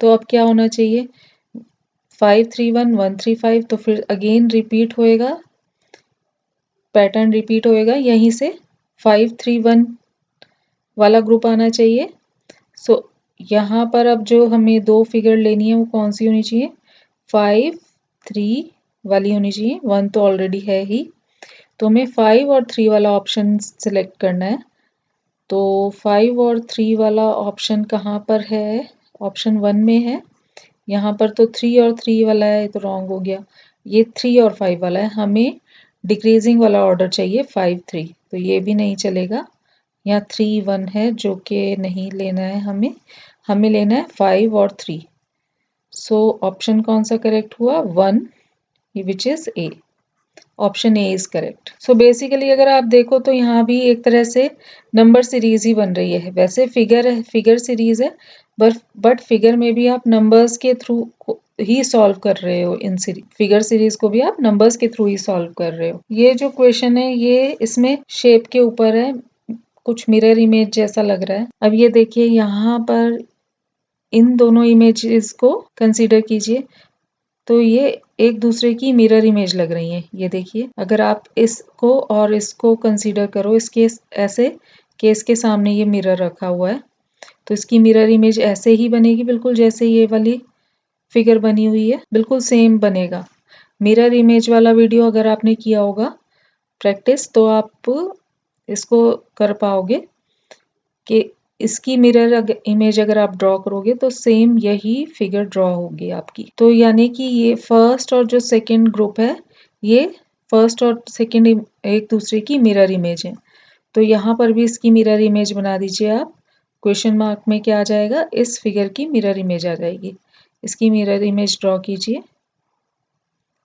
तो अब क्या होना चाहिए, 5 3 1 1 3 5, तो फिर अगेन रिपीट होएगा, पैटर्न रिपीट होएगा, यहीं से 5 3 1 वाला ग्रुप आना चाहिए। सो यहाँ पर अब जो हमें 2 फिगर लेनी है वो कौन सी होनी चाहिए, 5 3 वाली होनी चाहिए, 1 तो ऑलरेडी है ही, तो हमें 5 और 3 वाला ऑप्शन सिलेक्ट करना है। तो 5 और 3 वाला ऑप्शन कहाँ पर है, ऑप्शन 1 में है, यहाँ पर तो 3 और 3 वाला है, तो रॉन्ग हो गया, ये 3 और 5 वाला है, हमें डिक्रीजिंग वाला ऑर्डर चाहिए 5 3, तो ये भी नहीं चलेगा, यहाँ 3 1 है जो कि नहीं लेना है हमें, हमें लेना है 5 और 3। सो ऑप्शन कौन सा करेक्ट हुआ, 1, which is a, option A is correct. So basically अगर आप देखो तो यहाँ भी एक तरह से नंबर सीरीज ही बन रही है, वैसे फिगर सीरीज है, बट फिगर में भी आप नंबर्स के थ्रू ही सॉल्व कर रहे हो, इन फिगर सीरीज को भी आप नंबर्स के थ्रू ही सॉल्व कर रहे हो। ये जो क्वेश्चन है ये इसमें शेप के ऊपर है, कुछ मिरर इमेज जैसा लग रहा है। अब ये देखिए यहाँ पर इन दोनों इमेजेस को कंसीडर कीजिए, तो ये एक दूसरे की मिरर इमेज लग रही हैं। ये देखिए, अगर आप इसको और इसको कंसीडर करो, इसके ऐसे केस के सामने ये मिरर रखा हुआ है, तो इसकी मिरर इमेज ऐसे ही बनेगी बिल्कुल जैसे ये वाली फिगर बनी हुई है, बिल्कुल सेम बनेगा। मिरर इमेज वाला वीडियो अगर आपने किया होगा प्रैक्टिस, तो आप इसको कर पाओगे कि इसकी मिरर इमेज अगर आप ड्रॉ करोगे तो सेम यही फिगर ड्रॉ होगी आपकी। तो यानी कि ये फर्स्ट और जो सेकंड ग्रुप है, ये फर्स्ट और सेकंड एक दूसरे की मिरर इमेज है। तो यहाँ पर भी इसकी मिरर इमेज बना दीजिए आप। क्वेश्चन मार्क में क्या आ जाएगा, इस फिगर की मिरर इमेज आ जाएगी। इसकी मिरर इमेज ड्रॉ कीजिए,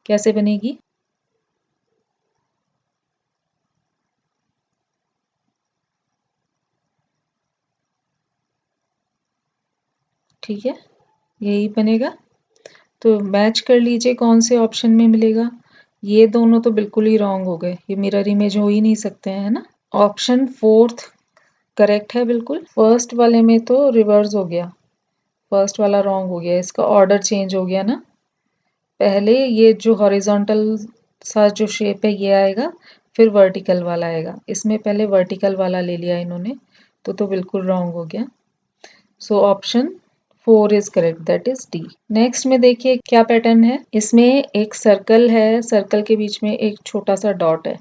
कैसे बनेगी। ठीक है, यही बनेगा। तो मैच कर लीजिए कौन से ऑप्शन में मिलेगा। ये दोनों तो बिल्कुल ही रॉन्ग हो गए, ये मिरर इमेज हो ही नहीं सकते हैं, है ना। ऑप्शन फोर्थ करेक्ट है बिल्कुल। फर्स्ट वाले में तो रिवर्स हो गया, फर्स्ट वाला रॉन्ग हो गया, इसका ऑर्डर चेंज हो गया ना। पहले ये जो हॉरिजॉन्टल सा जो शेप है ये आएगा, फिर वर्टिकल वाला आएगा। इसमें पहले वर्टिकल वाला ले लिया इन्होंने, तो बिल्कुल रॉन्ग हो गया। So option 4 is correct, that is D. Next में देखिए क्या पैटर्न है। इसमें एक सर्कल है, सर्कल के बीच में एक छोटा सा डॉट है,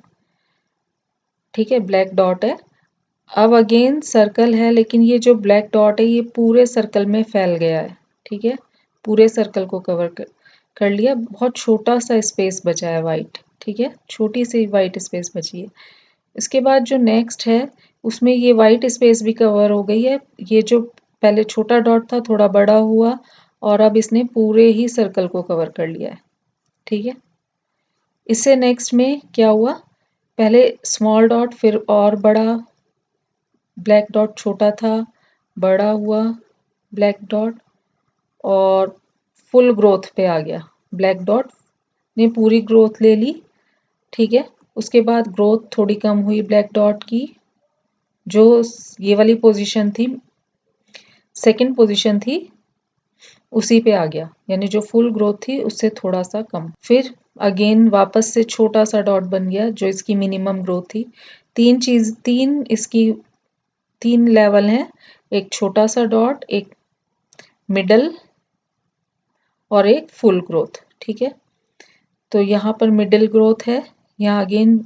ठीक है, ब्लैक डॉट है। अब अगेन सर्कल है, लेकिन ये जो ब्लैक डॉट है ये पूरे सर्कल में फैल गया है, ठीक है, पूरे सर्कल को कवर कर लिया। बहुत छोटा सा स्पेस बचा है वाइट, ठीक है, छोटी सी वाइट स्पेस बची है। इसके बाद जो नेक्स्ट है उसमें ये वाइट स्पेस भी कवर हो गई है। ये जो पहले छोटा डॉट था थोड़ा बड़ा हुआ, और अब इसने पूरे ही सर्कल को कवर कर लिया है, ठीक है। इससे नेक्स्ट में क्या हुआ, पहले स्मॉल डॉट, फिर और बड़ा, ब्लैक डॉट छोटा था, बड़ा हुआ ब्लैक डॉट, और फुल ग्रोथ पे आ गया। ब्लैक डॉट ने पूरी ग्रोथ ले ली, ठीक है। उसके बाद ग्रोथ थोड़ी कम हुई ब्लैक डॉट की, जो ये वाली पोजीशन थी, सेकंड पोजीशन थी, उसी पे आ गया, यानी जो फुल ग्रोथ थी उससे थोड़ा सा कम। फिर अगेन वापस से छोटा सा डॉट बन गया, जो इसकी मिनिमम ग्रोथ थी। तीन इसकी तीन लेवल हैं, एक छोटा सा डॉट, एक मिडल और एक फुल ग्रोथ, ठीक है। तो यहाँ पर मिडिल ग्रोथ है, यहाँ अगेन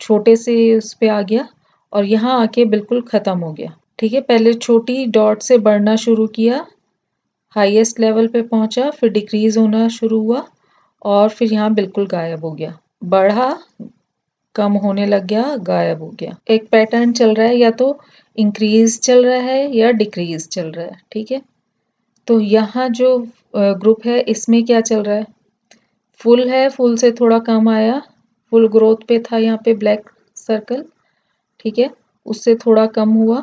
छोटे से उस पे आ गया, और यहाँ आके बिल्कुल खत्म हो गया, ठीक है। पहले छोटी डॉट से बढ़ना शुरू किया, हाईएस्ट लेवल पे पहुंचा, फिर डिक्रीज होना शुरू हुआ, और फिर यहाँ बिल्कुल गायब हो गया। बढ़ा, कम होने लग गया, गायब हो गया। एक पैटर्न चल रहा है, या तो इंक्रीज चल रहा है या डिक्रीज चल रहा है, ठीक है। तो यहाँ जो ग्रुप है इसमें क्या चल रहा है, फुल है, फुल से थोड़ा कम आया, फुल ग्रोथ पे था यहाँ पे ब्लैक सर्कल, ठीक है, उससे थोड़ा कम हुआ,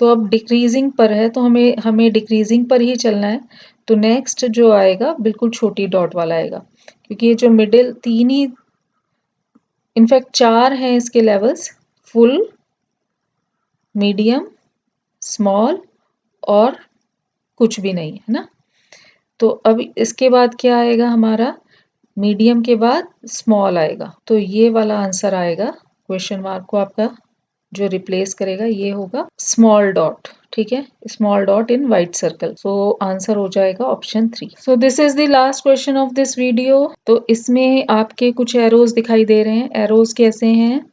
तो अब डिक्रीजिंग पर है, तो हमें हमें डिक्रीजिंग पर ही चलना है। तो नेक्स्ट जो आएगा बिल्कुल छोटी डॉट वाला आएगा, क्योंकि ये जो मिडिल तीन ही, इनफैक्ट चार हैं इसके लेवल्स, फुल, मीडियम, स्मॉल और कुछ भी नहीं, है ना। तो अब इसके बाद क्या आएगा हमारा, मीडियम के बाद स्मॉल आएगा, तो ये वाला आंसर आएगा। क्वेश्चन मार्क को आपका जो रिप्लेस करेगा ये होगा स्मॉल डॉट, ठीक है, small dot in white circle. So answer हो जाएगा option 3। So this is the last question of this video. तो इसमें आपके कुछ एरोज दिखाई दे रहे हैं। एरोज कैसे हैं,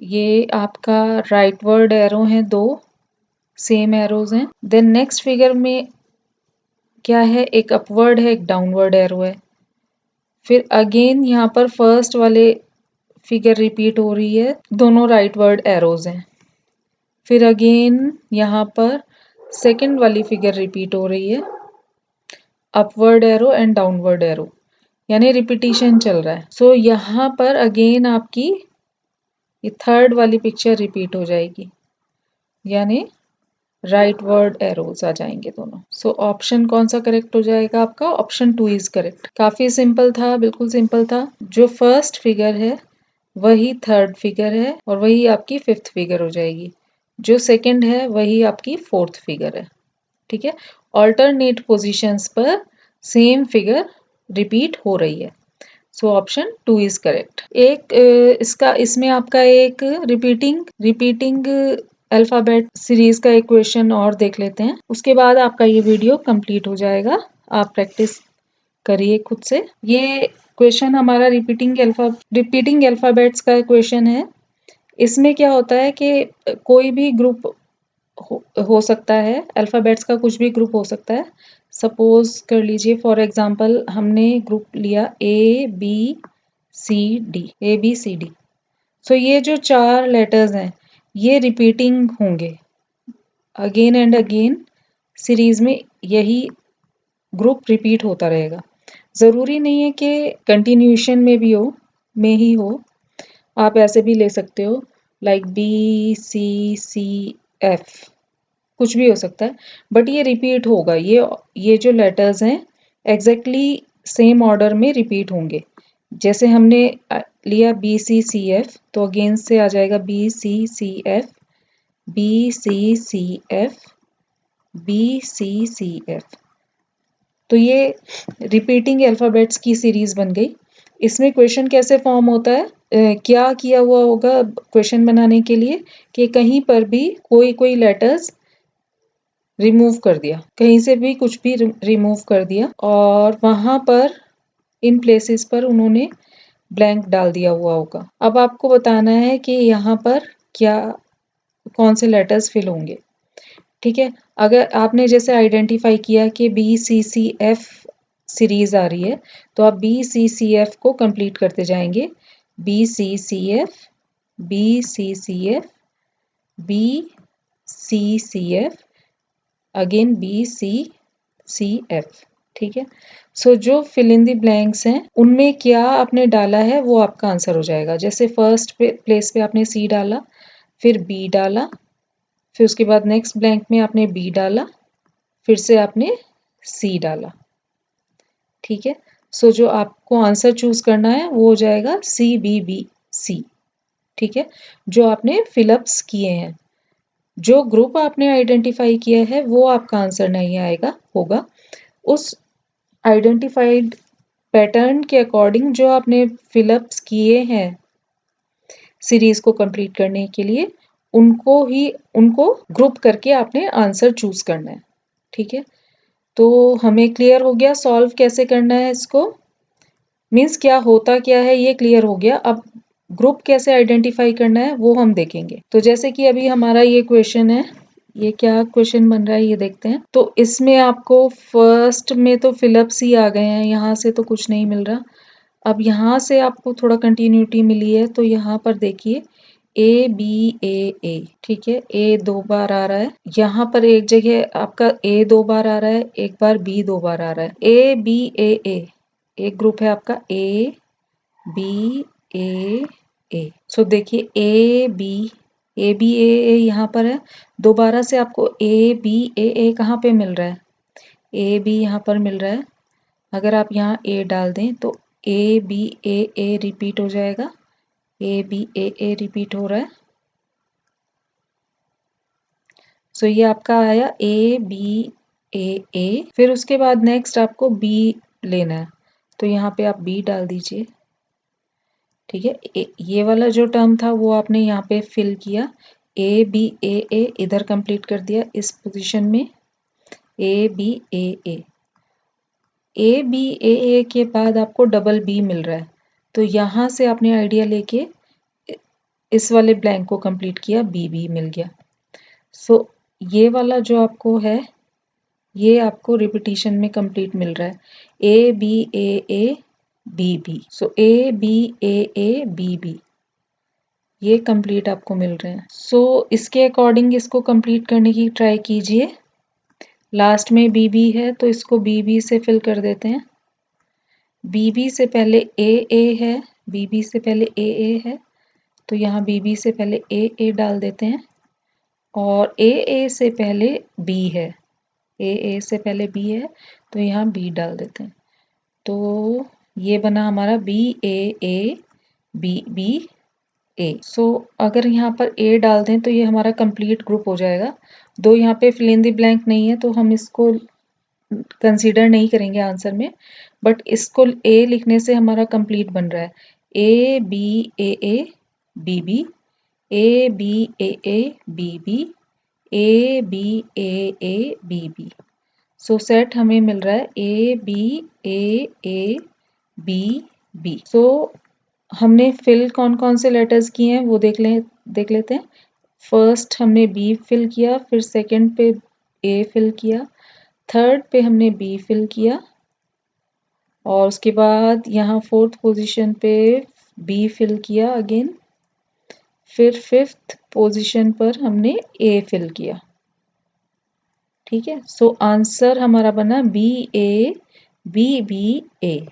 ये आपका राइटवर्ड एरो हैं, दो सेम एरोज हैं। देन नेक्स्ट फिगर में क्या है, एक अपवर्ड है, एक डाउनवर्ड एरो है। फिर अगेन यहाँ पर फर्स्ट वाले फिगर रिपीट हो रही है, दोनों राइटवर्ड एरोज हैं। फिर अगेन यहाँ पर सेकंड वाली फिगर रिपीट हो रही है, upward arrow and downward arrow, यानी रिपीटिशन चल रहा है। सो यहाँ पर अगेन आपकी ये थर्ड वाली पिक्चर रिपीट हो जाएगी, यानी राइटवर्ड एरोज आ जाएंगे दोनों। सो ऑप्शन कौन सा करेक्ट हो जाएगा आपका, ऑप्शन 2 इज करेक्ट। काफी सिंपल था, बिल्कुल सिंपल था। जो फर्स्ट फिगर है वही थर्ड फिगर है, और वही आपकी फिफ्थ फिगर हो जाएगी। जो सेकंड है वही आपकी फोर्थ फिगर है, ठीक है। ऑल्टरनेट पोजीशंस पर सेम फिगर रिपीट हो रही है। So option 2 is correct. एक इसमें आपका एक रिपीटिंग अल्फाबेट सीरीज का एक क्वेश्चन और देख लेते हैं, उसके बाद आपका ये वीडियो कंप्लीट हो जाएगा। आप प्रैक्टिस करिए खुद से। ये क्वेश्चन हमारा रिपीटिंग अल्फाबेट्स का क्वेश्चन है। इसमें क्या होता है कि कोई भी ग्रुप हो सकता है, अल्फ़ाबेट्स का कुछ भी ग्रुप हो सकता है। सपोज़ कर लीजिए फॉर एग्ज़ाम्पल हमने ग्रुप लिया ABCD। सो ये जो 4 लेटर्स हैं, ये रिपीटिंग होंगे। अगेन एंड अगेन सीरीज़ में यही ग्रुप रिपीट होता रहेगा। ज़रूरी नहीं है कि कंटिन्यूएशन में ही हो। आप ऐसे भी ले सकते हो लाइक BCCF, कुछ भी हो सकता है, बट ये रिपीट होगा। ये जो लेटर्स हैं एग्जैक्टली सेम ऑर्डर में रिपीट होंगे। जैसे हमने लिया BCCF, तो अगेन से आ जाएगा BCCF, BCCF, BCCF। तो ये रिपीटिंग अल्फ़ाबेट्स की सीरीज़ बन गई। इसमें क्वेश्चन कैसे फॉर्म होता है, क्या किया हुआ होगा क्वेश्चन बनाने के लिए कि कहीं पर भी कोई लेटर्स रिमूव कर दिया, कहीं से भी कुछ भी रिमूव कर दिया और वहाँ पर इन प्लेसेस पर उन्होंने ब्लैंक डाल दिया हुआ होगा। अब आपको बताना है कि यहाँ पर कौन से लेटर्स फिल होंगे। ठीक है, अगर आपने जैसे आइडेंटिफाई किया कि BCCF सीरीज आ रही है, तो आप BCCF को कंप्लीट करते जाएंगे। BCCF, BCCF, BCCF, again BCCF। ठीक है, सो जो फिल इन द ब्लैंक्स हैं उनमें क्या आपने डाला है वो आपका आंसर हो जाएगा। जैसे फर्स्ट प्लेस पे आपने C डाला, फिर B डाला, फिर उसके बाद नेक्स्ट ब्लैंक में आपने B डाला, फिर से आपने C डाला। ठीक है, सो जो आपको आंसर चूज करना है वो हो जाएगा CBBC। ठीक है, जो आपने फिलअप्स किए हैं, जो ग्रुप आपने आइडेंटिफाई किया है वो आपका आंसर नहीं आएगा होगा। उस आइडेंटिफाइड पैटर्न के अकॉर्डिंग जो आपने फिलअप्स किए हैं सीरीज को कंप्लीट करने के लिए, उनको ग्रुप करके आपने आंसर चूज करना है। ठीक है, तो हमें क्लियर हो गया सॉल्व कैसे करना है इसको, मीन्स क्या होता क्या है ये क्लियर हो गया। अब ग्रुप कैसे आइडेंटिफाई करना है वो हम देखेंगे। तो जैसे कि अभी हमारा ये क्वेश्चन है, ये क्या क्वेश्चन बन रहा है ये देखते हैं। तो इसमें आपको फर्स्ट में तो फिलअप्स ही आ गए हैं, यहाँ से तो कुछ नहीं मिल रहा। अब यहाँ से आपको थोड़ा कंटिन्यूटी मिली है, तो यहाँ पर देखिए ABAA। ठीक है, A 2 बार आ रहा है, यहाँ पर एक जगह आपका A 2 बार आ रहा है, एक बार B 2 बार आ रहा है। ABAA एक ग्रुप है आपका ABAA। सो देखिए ABAA यहाँ पर है, दोबारा से आपको ABAA कहाँ पे मिल रहा है, AB यहाँ पर मिल रहा है। अगर आप यहाँ A डाल दें तो ABAA रिपीट हो जाएगा, ABAA रिपीट हो रहा है। सो ये आपका आया ABAA। फिर उसके बाद नेक्स्ट आपको B लेना है, तो यहाँ पे आप B डाल दीजिए। ठीक है, ये वाला जो टर्म था वो आपने यहाँ पे फिल किया, ABAA इधर कंप्लीट कर दिया इस पोजीशन में, ABAA। ABAA के बाद आपको डबल B मिल रहा है, तो यहाँ से आपने आइडिया लेके इस वाले ब्लैंक को कंप्लीट किया, BB मिल गया। सो ये वाला जो आपको है ये आपको रिपीटिशन में कंप्लीट मिल रहा है, ABAA सो ABAA ये कंप्लीट आपको मिल रहे हैं। सो इसके अकॉर्डिंग इसको कंप्लीट करने की ट्राई कीजिए। लास्ट में BB है तो इसको BB से फिल कर देते हैं। BB से पहले AA है, BB से पहले AA है, तो यहाँ BB से पहले AA डाल देते हैं और AA से पहले B है, AA से पहले B है तो यहाँ B डाल देते हैं। तो ये बना हमारा BAABBA। सो अगर यहाँ पर A डाल दें तो ये हमारा कंप्लीट ग्रुप हो जाएगा। दो यहाँ पे फिल इन द ब्लैंक नहीं है तो हम इसको कंसीडर नहीं करेंगे आंसर में, बट इसको A लिखने से हमारा कंप्लीट बन रहा है, ABAABB, ABAABB, ABAABB। सो सेट हमें मिल रहा है ABAABB। सो हमने फिल कौन कौन से लेटर्स किए हैं वो देख लेते हैं। फर्स्ट हमने बी फिल किया, फिर सेकंड पे ए फिल किया, थर्ड पे हमने बी फिल किया और उसके बाद यहाँ फोर्थ पोजीशन पे बी फिल किया अगेन, फिर फिफ्थ पोजीशन पर हमने ए फिल किया। ठीक है, सो आंसर हमारा बना B A B B A.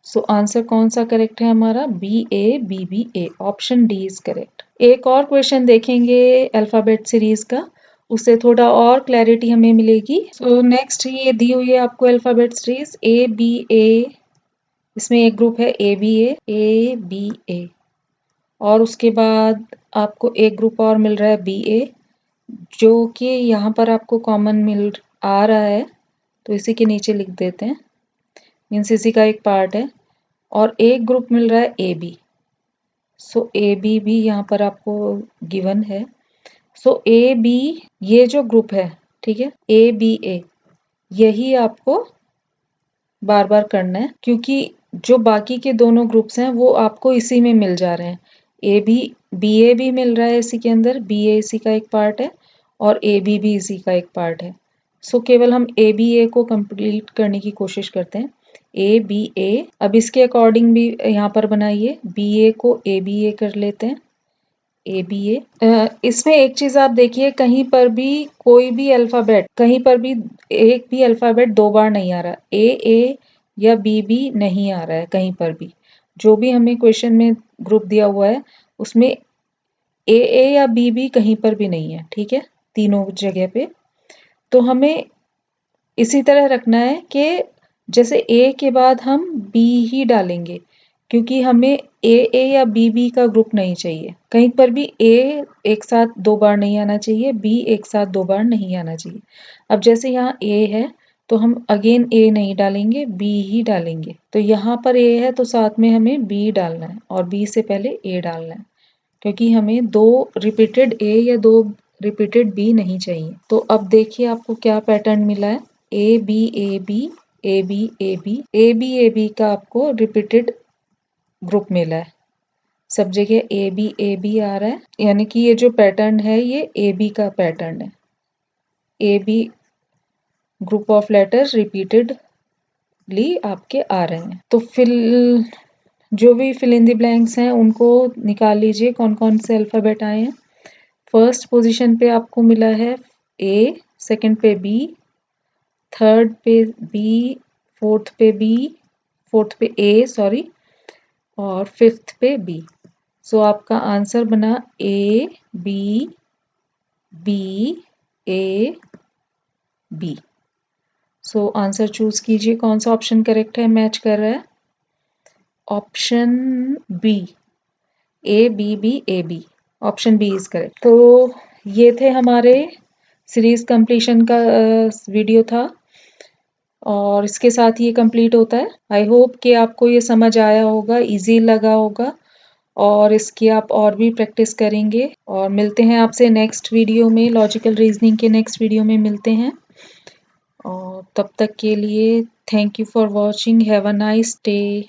So answer कौन सा करेक्ट है हमारा? B A B B A, option D is correct. एक और क्वेश्चन देखेंगे अल्फाबेट सीरीज का, उससे थोड़ा और क्लैरिटी हमें मिलेगी। सो नेक्स्ट ये दी हुई है आपको अल्फाबेट सीरीज ए बी ए, इसमें एक ग्रुप है ए बी ए और उसके बाद आपको एक ग्रुप और मिल रहा है बी ए, जो कि यहाँ पर आपको कॉमन मिल आ रहा है, तो इसी के नीचे लिख देते हैं, मीन्स इसी का एक पार्ट है। और एक ग्रुप मिल रहा है A B, so A B भी यहाँ पर आपको गिवन है। सो ए बी ये जो ग्रुप है, ठीक है, ए बी ए, यही आपको बार बार करना है, क्योंकि जो बाकी के दोनों ग्रुप्स हैं वो आपको इसी में मिल जा रहे हैं। ए बी बी ए भी मिल रहा है इसी के अंदर, बी ए इसी का एक पार्ट है और ए बी भी इसी का एक पार्ट है। सो केवल हम ए बी ए को कंप्लीट करने की कोशिश करते हैं। ए बी ए, अब इसके अकॉर्डिंग भी यहाँ पर बनाइए, बी ए को ए बी ए कर लेते हैं, ए बी ए। इसमें एक चीज आप देखिए, कहीं पर भी कोई भी अल्फाबेट, कहीं पर भी एक भी अल्फाबेट दो बार नहीं आ रहा, ए या बी नहीं आ रहा है कहीं पर भी। जो भी हमें क्वेश्चन में ग्रुप दिया हुआ है उसमें ए या बी कहीं पर भी नहीं है, ठीक है, तीनों जगह पे। तो हमें इसी तरह रखना है कि जैसे ए के बाद हम बी ही डालेंगे, क्योंकि हमें ए या बी का ग्रुप नहीं चाहिए। कहीं पर भी ए एक साथ दो बार नहीं आना चाहिए, बी एक साथ दो बार नहीं आना चाहिए। अब जैसे यहाँ ए है तो हम अगेन ए नहीं डालेंगे, बी ही डालेंगे। तो यहाँ पर ए है तो साथ में हमें बी डालना है और बी से पहले ए डालना है, क्योंकि हमें दो रिपीटेड ए या दो रिपीटेड बी नहीं चाहिए। तो अब देखिए आपको क्या पैटर्न मिला है, A B A B A B A B A B का आपको रिपीटेड ग्रुप मिला है, सब जगह ए बी आ रहा है, यानी कि ये जो पैटर्न है ये ए बी का पैटर्न है। A B group of letters repeatedly आपके आ रहे हैं। तो जो भी फिल इन द ब्लैंक्स हैं उनको निकाल लीजिए, कौन कौन से अल्फाबेट आए हैं। फर्स्ट पोजीशन पे आपको मिला है ए, सेकंड पे बी, थर्ड पे बी, फोर्थ पे ए सॉरी, और फिफ्थ पे बी। सो आपका आंसर बना A B B A B. So answer choose कीजिए, कौन सा ऑप्शन करेक्ट है, मैच कर रहा है। Option B, A B, option B is correct. तो ये थे हमारे सीरीज कंप्लीशन का वीडियो था और इसके साथ ये कंप्लीट होता है। आई होप कि आपको ये समझ आया होगा, इजी लगा होगा और इसकी आप और भी प्रैक्टिस करेंगे। और मिलते हैं आपसे नेक्स्ट वीडियो में, लॉजिकल रीजनिंग के नेक्स्ट वीडियो में मिलते हैं। और तब तक के लिए thank you for watching, have a nice day.